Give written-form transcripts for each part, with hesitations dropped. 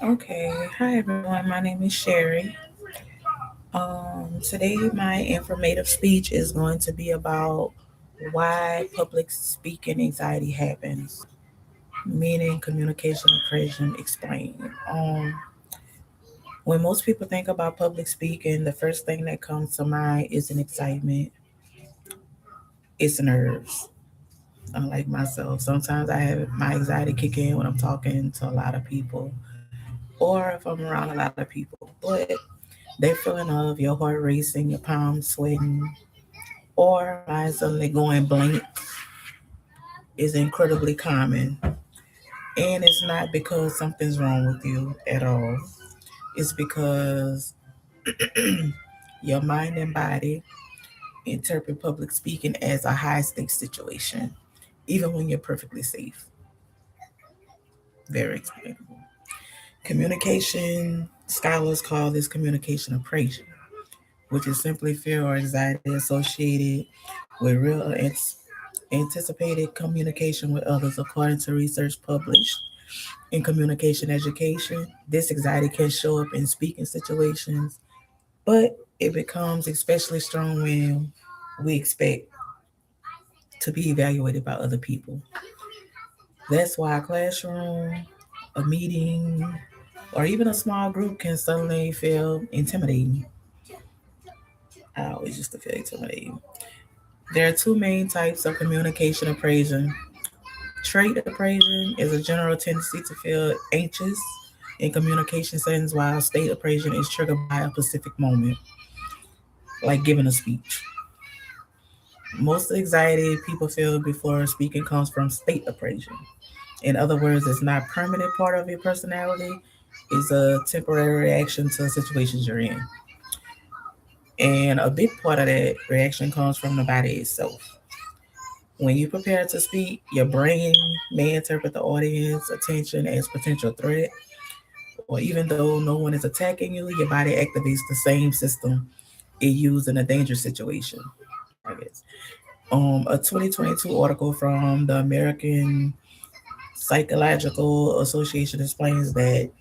Okay, hi everyone. My name is Sherry. Today, my informative speech is going to be about why public speaking anxiety happens, meaning communication abrasion explained. When most people think about public speaking, the first thing that comes to mind isn't excitement, it's nerves. Unlike myself, sometimes I have my anxiety kick in when I'm talking to a lot of people or if I'm around a lot of people. But that feeling of your heart racing, your palms sweating, or mind suddenly going blank is incredibly common. And it's not because something's wrong with you at all. It's because your mind and body interpret public speaking as a high stakes situation, even when you're perfectly safe. Very explainable. Communication scholars call this communication aprasion, which is simply fear or anxiety associated with real or anticipated communication with others. According to research published in communication education, this anxiety can show up in speaking situations, but it becomes especially strong when we expect to be evaluated by other people. That's why a classroom, a meeting, or even a small group can suddenly feel intimidating. I always used to feel intimidating. There are two main types of communication abrasion. Trait abrasion is a general tendency to feel anxious in communication settings, while state abrasion is triggered by a specific moment, like giving a speech. Most anxiety people feel before speaking comes from state abrasion. In other words, it's not a permanent part of your personality, it's a temporary reaction to situations you're in. And a big part of that reaction comes from the body itself. When you prepare to speak, your brain may interpret the audience attention as potential threat, or even though no one is attacking you, your body activates the same system it used in a dangerous situation. I guess. A 2022 article from the American Psychological Association explains that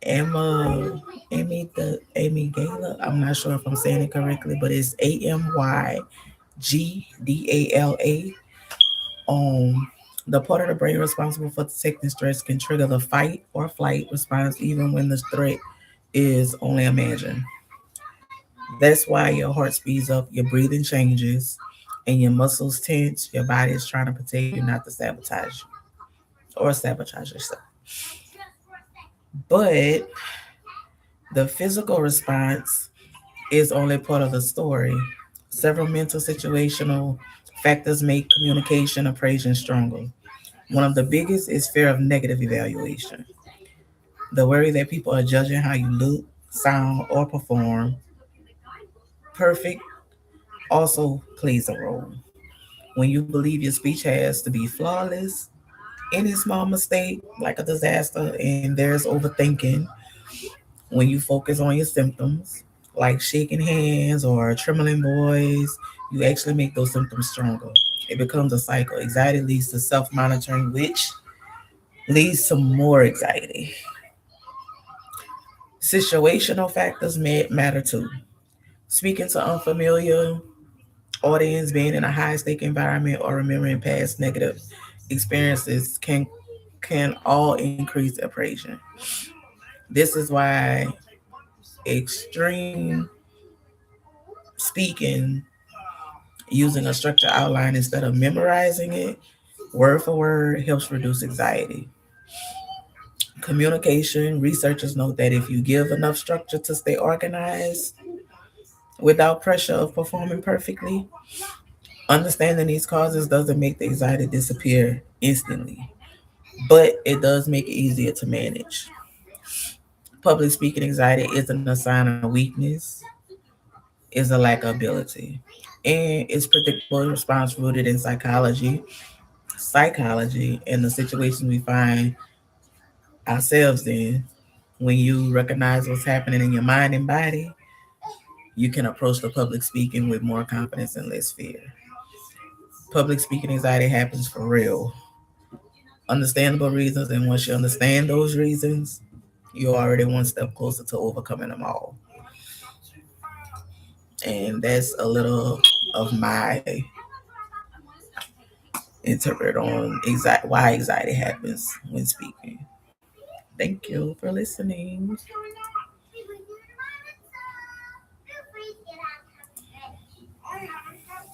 Emma, Amy Gala, I'm not sure if I'm saying it correctly, but it's AMYGDALA. Um, the part of the brain responsible for detecting stress can trigger the fight or flight response even when the threat is only imagined. That's why your heart speeds up, your breathing changes, and your muscles tense. Your body is trying to protect you, not to sabotage you or sabotage yourself. But the physical response is only part of the story. Several mental situational factors make communication abrasion stronger. One of the biggest is fear of negative evaluation. The worry that people are judging how you look, sound, or perform. Perfect also plays a role. When you believe your speech has to be flawless, any small mistake, like a disaster, and there's overthinking. When you focus on your symptoms, like shaking hands or a trembling voice, you actually make those symptoms stronger. It becomes a cycle. Anxiety leads to self monitoring, which leads to more anxiety. Situational factors matter too. Speaking to unfamiliar audience, being in a high stake environment, or remembering past negative experiences can all increase abrasion. This is why extreme speaking using a structured outline instead of memorizing it word for word helps reduce anxiety. Communication researchers note that if you give enough structure to stay organized without pressure of performing perfectly, understanding these causes doesn't make the anxiety disappear instantly, but it does make it easier to manage. Public speaking anxiety isn't a sign of weakness, it's a lack of ability. And it's predictable response rooted in psychology, and the situations we find ourselves in. When you recognize what's happening in your mind and body, you can approach the public speaking with more confidence and less fear. Public speaking anxiety happens for real. understandable reasons, and once you understand those reasons, you're already one step closer to overcoming them all. And that's a little of my interpret on why anxiety happens when speaking. Thank you for listening.